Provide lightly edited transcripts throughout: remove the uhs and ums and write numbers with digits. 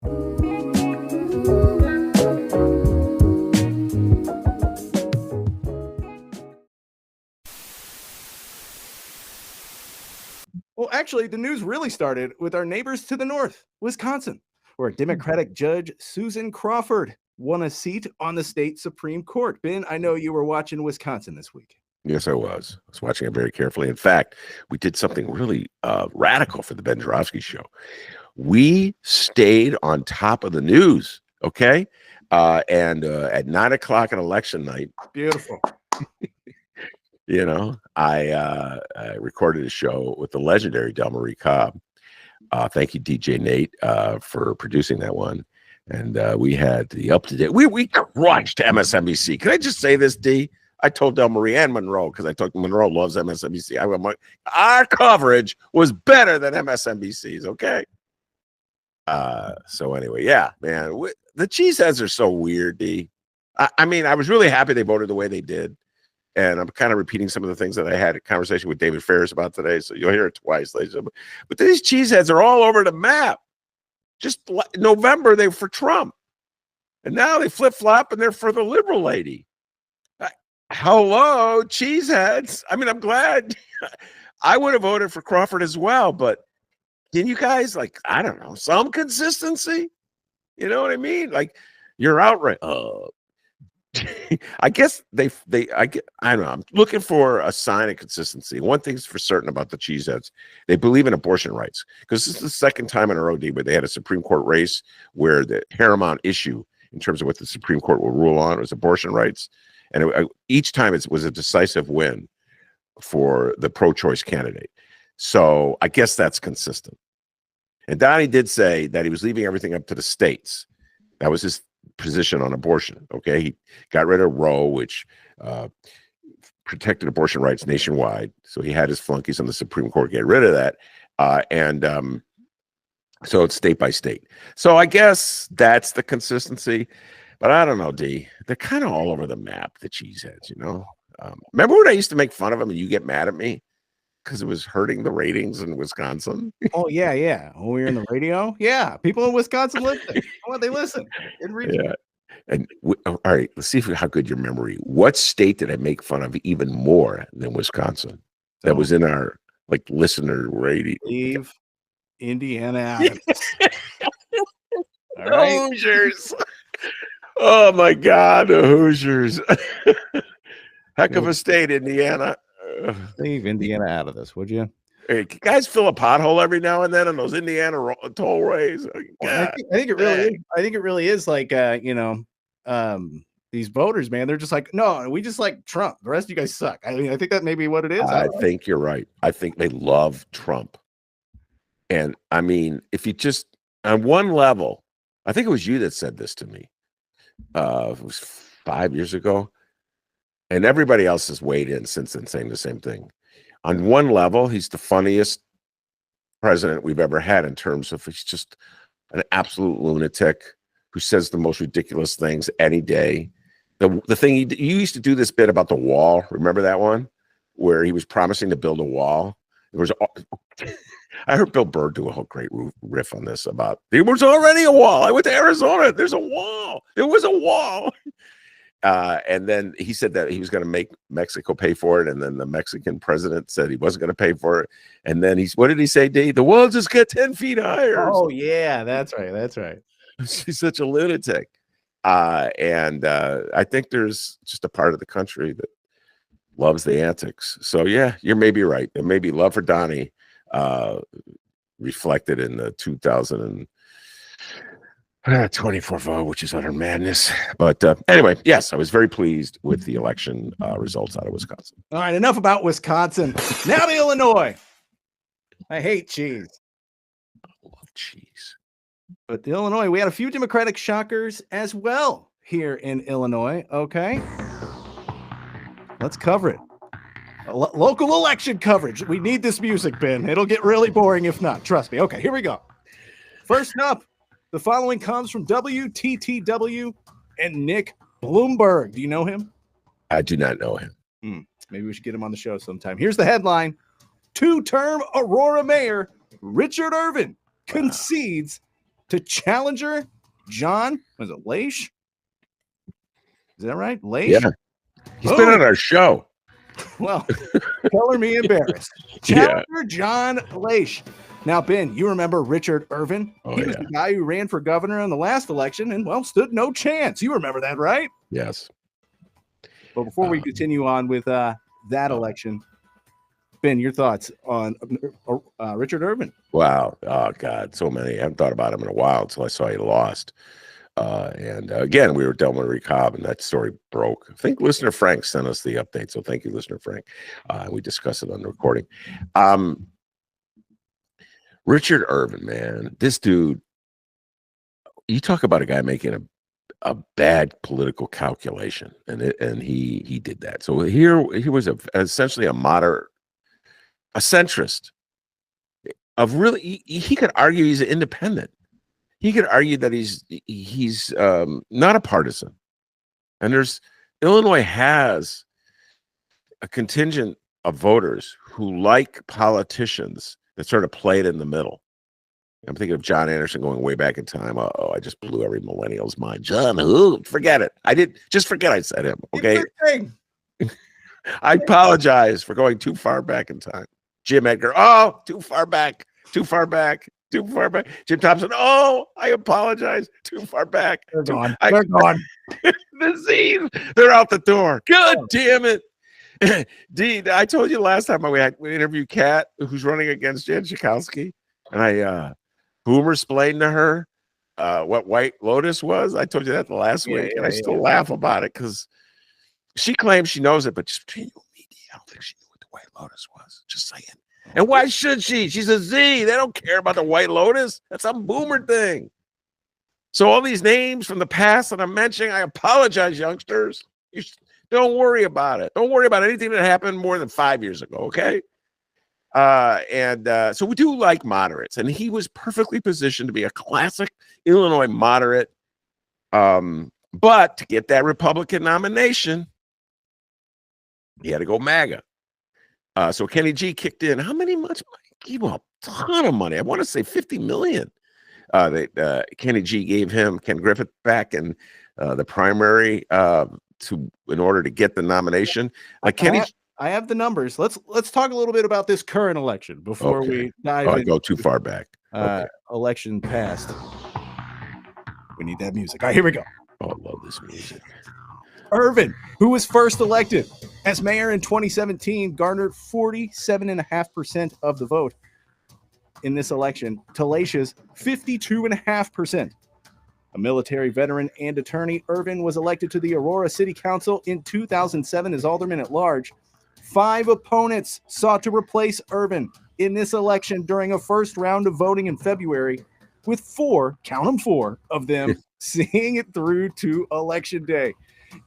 Well, actually, the news really started with our neighbors to the north, Wisconsin, where Democratic Judge Susan Crawford won a seat on the state Supreme Court. Ben, I know you were watching Wisconsin this week. Yes, I was. I was watching it very carefully. In fact, we did something really radical for the Ben Joravsky Show. We stayed on top of the news, okay? And at 9 o'clock on election night, beautiful. You know, I recorded a show with the legendary Delmarie Cobb. Thank you, DJ Nate, for producing that one. And we had the up-to-date. We crushed MSNBC. Can I just say this, D? I told Delmarie and Monroe, because I told Monroe loves MSNBC. Our coverage was better than MSNBC's, okay? So anyway, yeah, man. The cheeseheads are so weird, D. I mean, I was really happy they voted the way they did. And I'm kind of repeating some of the things that I had a conversation with David Ferris about today. So you'll hear it twice later. But these cheeseheads are all over the map. Just November, they were for Trump. And now they flip-flop and they're for the liberal lady. Hello, cheeseheads. I mean, I'm glad. I would have voted for Crawford as well. But can you guys, like, I don't know, some consistency? You know what I mean? Like, you're outright. I guess I don't know. I'm looking for a sign of consistency. One thing's for certain about the cheeseheads. They believe in abortion rights, because this is the second time in a row, where they had a Supreme Court race where the paramount issue in terms of what the Supreme Court will rule on was abortion rights. And each time it was a decisive win for the pro-choice candidate. So I guess that's consistent. And Donnie did say that he was leaving everything up to the states. That was his position on abortion. Okay, he got rid of Roe, which protected abortion rights nationwide. So he had his flunkies on the Supreme Court get rid of that, so it's state by state. So I guess that's the consistency. But I don't know, D. They're kind of all over the map, the cheeseheads. You know, remember when I used to make fun of them and you get mad at me because it was hurting the ratings in Wisconsin? Oh yeah. When we were in the radio, yeah, people in Wisconsin live there. Well, they listen. Yeah. And all right, let's see how good your memory. What state did I make fun of even more than Wisconsin? That was in our like listener rating. Leave Indiana out of this. All right. Hoosiers. Oh my God, the Hoosiers. Heck of a state, Indiana. Leave Indiana out of this, would you? Hey, guys fill a pothole every now and then on those Indiana tollways. Well, I think it really is. I think it really is like these voters, man. They're just like, no, we just like Trump. The rest of you guys suck. I mean, I think that may be what it is. I think you're right. I think they love Trump. And I mean, if you just on one level, I think it was you that said this to me. It was 5 years ago. And everybody else has weighed in since then saying the same thing. On one level, he's the funniest president we've ever had in terms of he's just an absolute lunatic who says the most ridiculous things any day. The thing you used to do this bit about the wall. Remember that one where he was promising to build a wall? I heard Bill Burr do a whole great riff on this about there was already a wall. I went to Arizona. There's a wall. There was a wall. And then he said that he was going to make Mexico pay for it. And then the Mexican president said he wasn't going to pay for it. And then what did he say, Dave? The wall just got 10 feet higher. Oh, yeah, that's right. That's right. He's such a lunatic. And I think there's just a part of the country that loves the antics. So, yeah, you're maybe right. There may be love for Donnie reflected in the 2024 vote, which is utter madness. But anyway, yes, I was very pleased with the election results out of Wisconsin. All right, enough about Wisconsin. Now to Illinois. I hate cheese. I love cheese. But Illinois, we had a few Democratic shockers as well here in Illinois. Okay. Let's cover it. Local election coverage. We need this music, Ben. It'll get really boring if not. Trust me. Okay, here we go. First up, the following comes from WTTW and Nick Bloomberg. Do you know him? I do not know him. Maybe we should get him on the show sometime. Here's the headline. Two-term Aurora Mayor Richard Irvin concedes to challenger John, was it Laish? Is that right? Laish? Yeah. He's been on our show. Well, color me embarrassed. Challenger John Laish. Now, Ben, you remember Richard Irvin? He was the guy who ran for governor in the last election and, well, stood no chance. You remember that, right? Yes. But before we continue on with that election, Ben, your thoughts on Richard Irvin? Wow. Oh, God. So many. I haven't thought about him in a while until I saw he lost. And again, we were Delmarie Cobb, and that story broke. I think listener Frank sent us the update. So thank you, listener Frank. We discussed it on the recording. Richard Irvin, man, this dude, you talk about a guy making a bad political calculation, and he did that. So here he was essentially a moderate, a centrist of really, he could argue he's an independent. He could argue that he's not a partisan. And Illinois has a contingent of voters who like politicians that sort of play it in the middle. I'm thinking of John Anderson going way back in time. I just blew every millennial's mind. John, who? Forget it. Just forget I said him. Okay. I apologize for going too far back in time. Jim Edgar. Oh, too far back. Too far back. Too far back. Jim Thompson. Oh, I apologize. Too far back. They're gone. They're gone. The Z's. They're out the door. Good damn it. Dee, I told you last time we interviewed Kat, who's running against Jan Schakowsky, and I boomer-splained to her what White Lotus was. I told you that the last week, and I still laugh about it because she claims she knows it, but just between you and me, I don't think she knew what the White Lotus was. Just saying. And why should she? She's a Z. They don't care about the White Lotus. That's some boomer thing. So all these names from the past that I'm mentioning, I apologize, youngsters. Don't worry about it. Don't worry about anything that happened more than 5 years ago, okay? So we do like moderates, and he was perfectly positioned to be a classic Illinois moderate. But to get that Republican nomination, he had to go MAGA. So Kenny G kicked in. How many much money? He gave him a ton of money. I want to say $50 million. Kenny G gave him Ken Griffith back in the primary in order to get the nomination. I have the numbers. Let's talk a little bit about this current election before we dive in. Go too far back. Election passed. We need that music. All right, here we go. Oh, I love this music. Irvin, who was first elected as mayor in 2017, garnered 47.5% of the vote in this election. Taisha's 52.5%. A military veteran and attorney, Irvin was elected to the Aurora City Council in 2007 as alderman at large. 5 opponents sought to replace Irvin in this election during a first round of voting in February, with 4, count them 4, of them seeing it through to Election Day.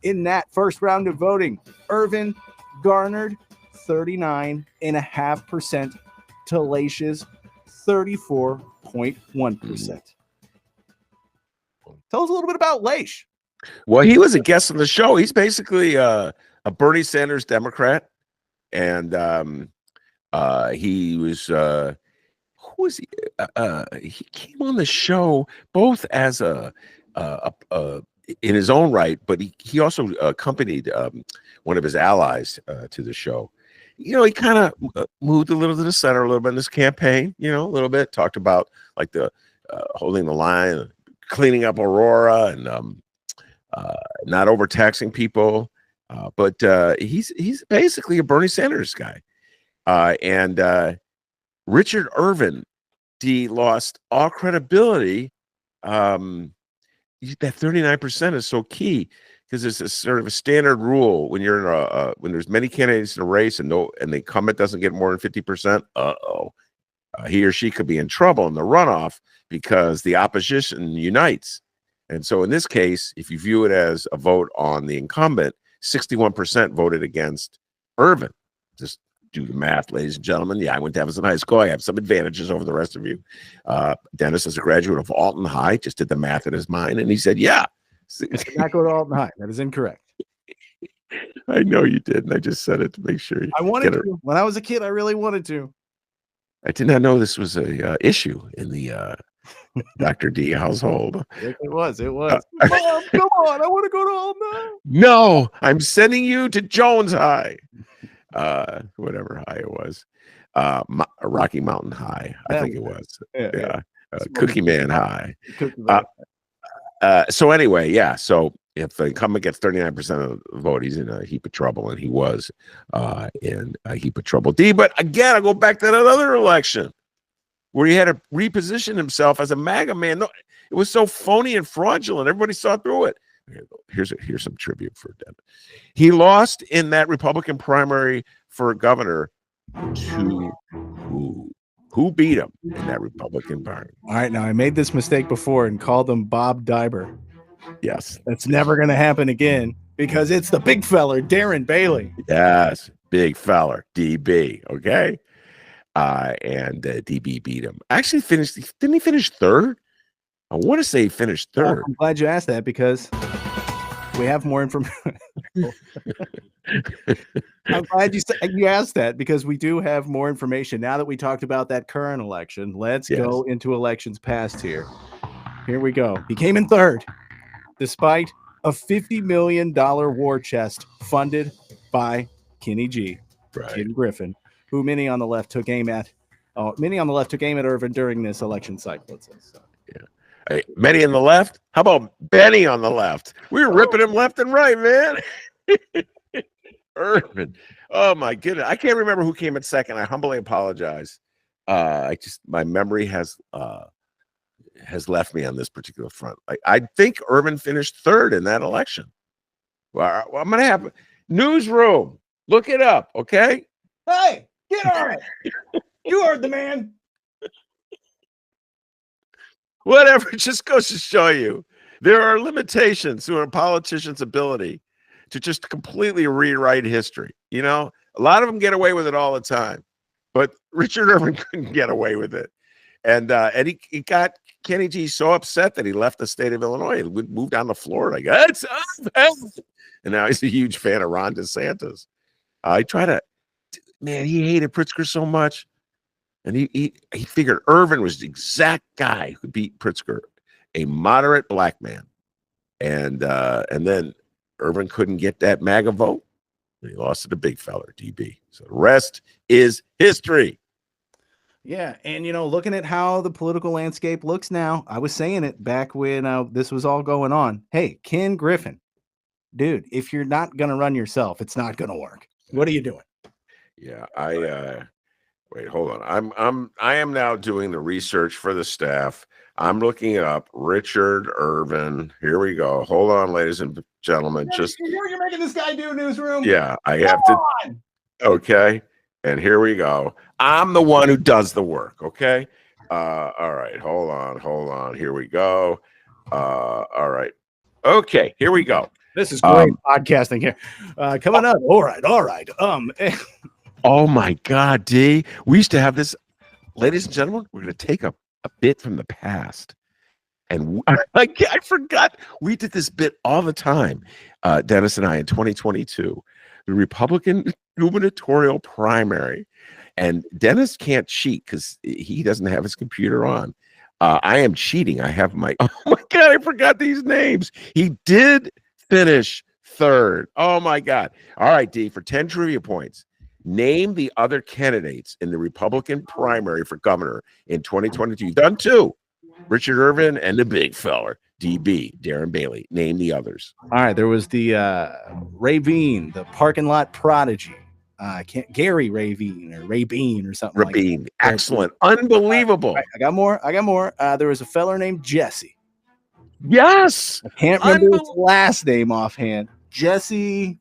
In that first round of voting, Irvin garnered 39.5%, Taisha's 34.1%. Tell us a little bit about Laish. Well, he was a guest on the show. He's basically a Bernie Sanders Democrat, and he was who was he? He came on the show both as a in his own right, but he also accompanied one of his allies to the show. He kind of moved a little to the center a little bit in this campaign. A little bit talked about like the holding the line, cleaning up Aurora, and not overtaxing people. But he's basically a Bernie Sanders guy. And Richard Irvin, lost all credibility. That 39% is so key because it's a sort of a standard rule when you're in when there's many candidates in a race and the incumbent doesn't get more than 50%. He or she could be in trouble in the runoff because the opposition unites. And so in this case, if you view it as a vote on the incumbent, 61% voted against Irvin. Just do the math, ladies and gentlemen. Yeah, I went to Evanston High School. I have some advantages over the rest of you. Dennis is a graduate of Alton High, just did the math in his mind, and he said, yeah. Did not go to Alton High. That is incorrect. I know you did, and I just said it to make sure. I wanted to. When I was a kid, I really wanted to. I did not know this was a issue in the Dr. D household. It was. Mom, come on. I want to go to Alma. No, I'm sending you to Jones High. Whatever high it was. Rocky Mountain High, I think it was. Yeah. Cookie Man High. So anyway, yeah. So if the incumbent gets 39% of the vote, he's in a heap of trouble, and he was in a heap of trouble. D, but again, I go back to that other election where he had to reposition himself as a MAGA man. No, it was so phony and fraudulent. Everybody saw through it. Here's some tribute for Dennis. He lost in that Republican primary for governor to who beat him in that Republican primary. All right, now I made this mistake before and called him Bob Diber. Yes. That's never going to happen again because it's the big feller, Darren Bailey. Yes, big feller, DB, okay? And DB beat him. Actually didn't he finish third? I want to say he finished third. I'm glad you asked that because we have more information. I'm glad you asked that because we do have more information. Now that we talked about that current election, let's go into elections past here. Here we go. He came in third despite a $50 million war chest funded by Kenny G, Ken Griffin, who many on the left took aim at Irvin during this election cycle. So. Yeah. Hey, many on the left? How about Benny on the left? We were ripping him left and right, man. Irvin. Oh my goodness. I can't remember who came in second. I humbly apologize. My memory has left me on this particular front. I think Irvin finished third in that election. Well, I'm gonna have newsroom. Look it up, okay? Hey, get on it. You heard the man. Whatever, it just goes to show you there are limitations to a politician's ability to just completely rewrite history. You know, a lot of them get away with it all the time, but Richard Irvin couldn't get away with it. And he got Kenny G so upset that he left the state of Illinois. He moved down to Florida. And now he's a huge fan of Ron DeSantis. He hated Pritzker so much. And he figured Irvin was the exact guy who beat Pritzker, a moderate black man. And then Irvin couldn't get that MAGA vote. And he lost to the big feller, DB. So the rest is history. Yeah, and looking at how the political landscape looks now, I was saying it back when this was all going on. Hey, Ken Griffin, dude, if you're not going to run yourself, it's not going to work. What are you doing? Yeah, wait, hold on. I am now doing the research for the staff. I'm looking it up. Richard Irvin. Here we go. Hold on, ladies and gentlemen. You're making this guy do newsroom. Yeah, I have to. Okay, and here we go. I'm the one who does the work. Okay. All right. Hold on. Here we go. All right. Okay. Here we go. This is great podcasting here. Coming up. All right. Oh my God, D. We used to have this, ladies and gentlemen. We're going to take a bit from the past, and I forgot we did this bit all the time. Dennis and I in 2022, the Republican gubernatorial primary, and Dennis can't cheat because he doesn't have his computer on. I am cheating. I have my. Oh my God, I forgot these names. He did finish third. Oh my God. All right, D, for 10 trivia points. Name the other candidates in the Republican primary for governor in 2022. You've done two. Richard Irvin and the big feller, DB, Darren Bailey. Name the others. All right. There was the Ravine, the parking lot prodigy. Gary Ravine or Rabine or something Rabine. Like that. Excellent. Unbelievable. Right, I got more. There was a feller named Jesse. Yes. I can't remember his last name offhand. Jesse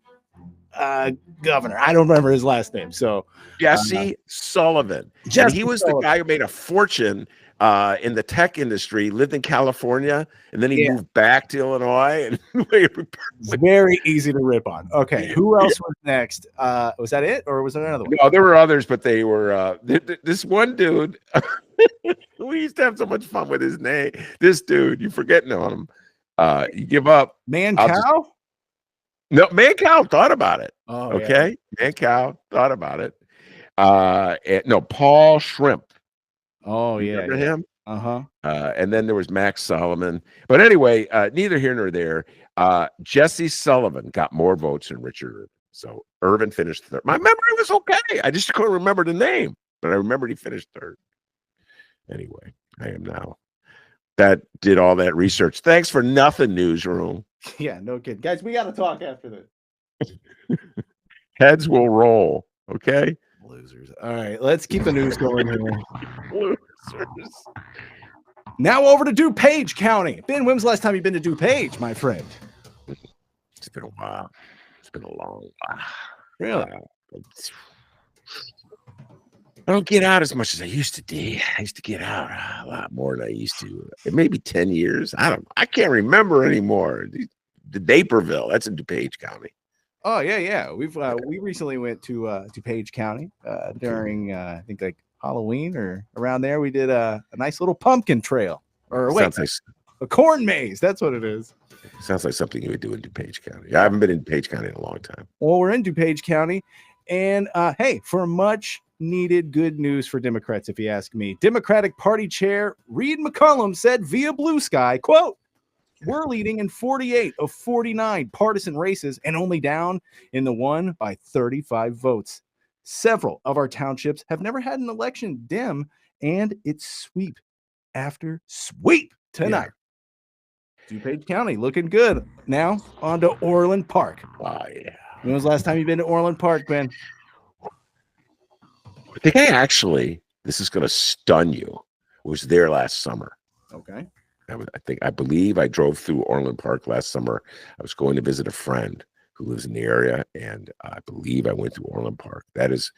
Governor. I don't remember his last name. So Jesse Sullivan. And he was the guy who made a fortune in the tech industry, lived in California, and then he moved back to Illinois. And it's very easy to rip on. Okay, who else was next? Was that it, or was there another one? No, there were others, but they were this one dude. We used to have so much fun with his name. This dude, you're forgetting on him. You give up. Mancow? No, Mancow thought about it. Oh, okay. Yeah. Mancow thought about it. No, Paul Shrimp. Oh, yeah. Remember him? And then there was Max Solomon. But anyway, neither here nor there. Jesse Sullivan got more votes than Richard Irvin. So Irvin finished third. My memory was okay. I just couldn't remember the name, but I remembered he finished third. Anyway, I am now. That did all that research. Thanks for nothing, newsroom. Yeah, no kidding. Guys, we got to talk after this. Heads will roll. Okay. Losers. All right, let's keep the news going here. Losers. Now over to DuPage County. Ben, when was the last time you've been to DuPage, my friend? It's been a while. It's been a long while. Really? I don't get out as much as I used to, D. I used to get out a lot more than I used to. It may be 10 years. I can't remember anymore. The Naperville, that's in DuPage County. Oh, yeah. We recently went to DuPage County during I think like Halloween or around there. We did a nice little pumpkin trail. Or wait, like a corn maze. That's what it is. Sounds like something you would do in DuPage County. I haven't been in DuPage County in a long time. Well, we're in DuPage County. And hey, for much needed good news for Democrats, if you ask me, Democratic Party Chair Reed McCollum said via Blue Sky, quote, "We're leading in 48 of 49 partisan races and only down in the one by 35 votes. Several of our townships have never had an election Dem, and it's sweep after sweep tonight." Yeah. DuPage County looking good. Now on to Orland Park. Oh, yeah. When was the last time you've been to Orland Park, Ben? I think this is going to stun you, was there last summer. Okay. I believe I drove through Orland Park last summer. I was going to visit a friend who lives in the area, and I believe I went to Orland Park. That's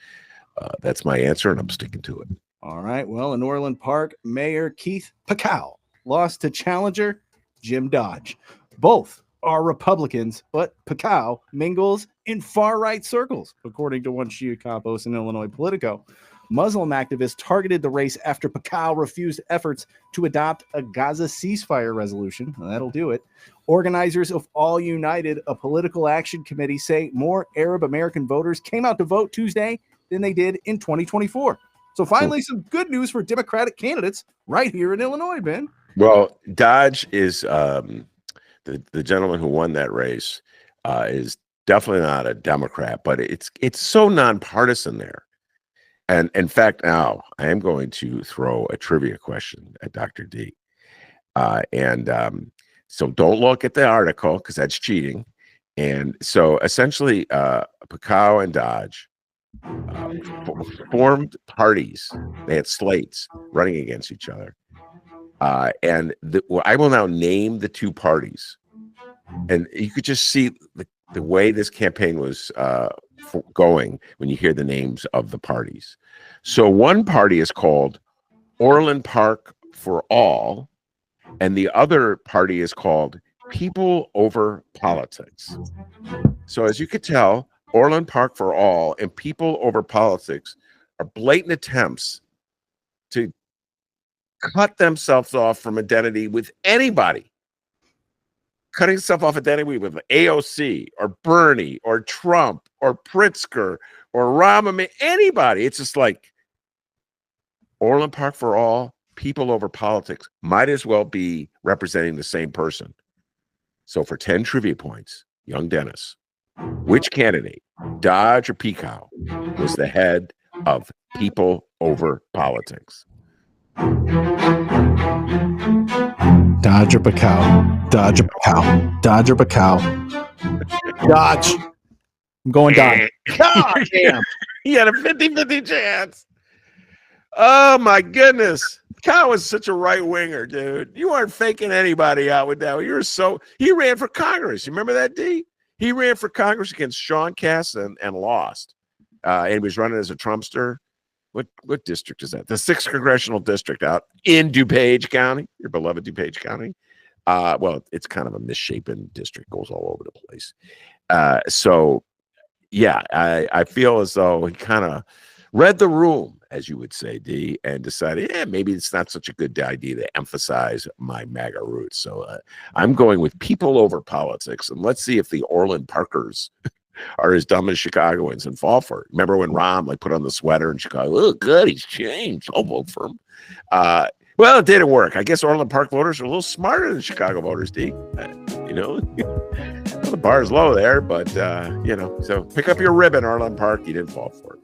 my answer, and I'm sticking to it. All right. Well, in Orland Park, Mayor Keith Pacow lost to challenger Jim Dodge. Both are Republicans, but Pacow mingles in far-right circles, according to one Chiacopos in Illinois Politico. Muslim activists targeted the race after Pacow refused efforts to adopt a Gaza ceasefire resolution. Well, that'll do it. Organizers of All United, a political action committee, say more Arab American voters came out to vote Tuesday than they did in 2024. So finally, some good news for Democratic candidates right here in Illinois, Ben. Well, Dodge is the gentleman who won that race is definitely not a Democrat, but it's so nonpartisan there. And in fact, now I am going to throw a trivia question at Dr. D. So don't look at the article because that's cheating. And so essentially, Pacow and Dodge formed parties. They had slates running against each other. I will now name the two parties. And you could just see the way this campaign was going when you hear the names of the parties. So one party is called Orland Park for All, and the other party is called People Over Politics. So as you could tell, Orland Park for All and People Over Politics are blatant attempts to cut themselves off from identity with anybody. Cutting stuff off identity with AOC or Bernie or Trump or Pritzker or Rahm, anybody. It's just like Orland Park for All, People Over Politics might as well be representing the same person. So for 10 trivia points, young Dennis, which candidate, Dodge or Pacow, was the head of People Over Politics? Dodge or Pacow. Dodge or Pacow. Dodge or Pacow. Dodge. I'm going Dodge. God damn. He had a 50-50 chance. Oh my goodness. Pacow was such a right winger, dude. You aren't faking anybody out with that. He ran for Congress. You remember that, D? He ran for Congress against Sean Cass and lost. And he was running as a Trumpster. What district is that? The 6th congressional district out in DuPage County, your beloved DuPage County. Well, it's kind of a misshapen district, goes all over the place. So yeah, I feel as though he kind of read the room, as you would say, D, and decided, maybe it's not such a good idea to emphasize my MAGA roots. So I'm going with People Over Politics, and let's see if the Orland Parkers are as dumb as Chicagoans and fall for it. Remember when Rahm put on the sweater in Chicago? Oh, good, he's changed. I'll vote for him. Well, it didn't work. I guess Orland Park voters are a little smarter than Chicago voters, D. You know, well, the bar is low there, but, you know, so pick up your ribbon, Orland Park. You didn't fall for it.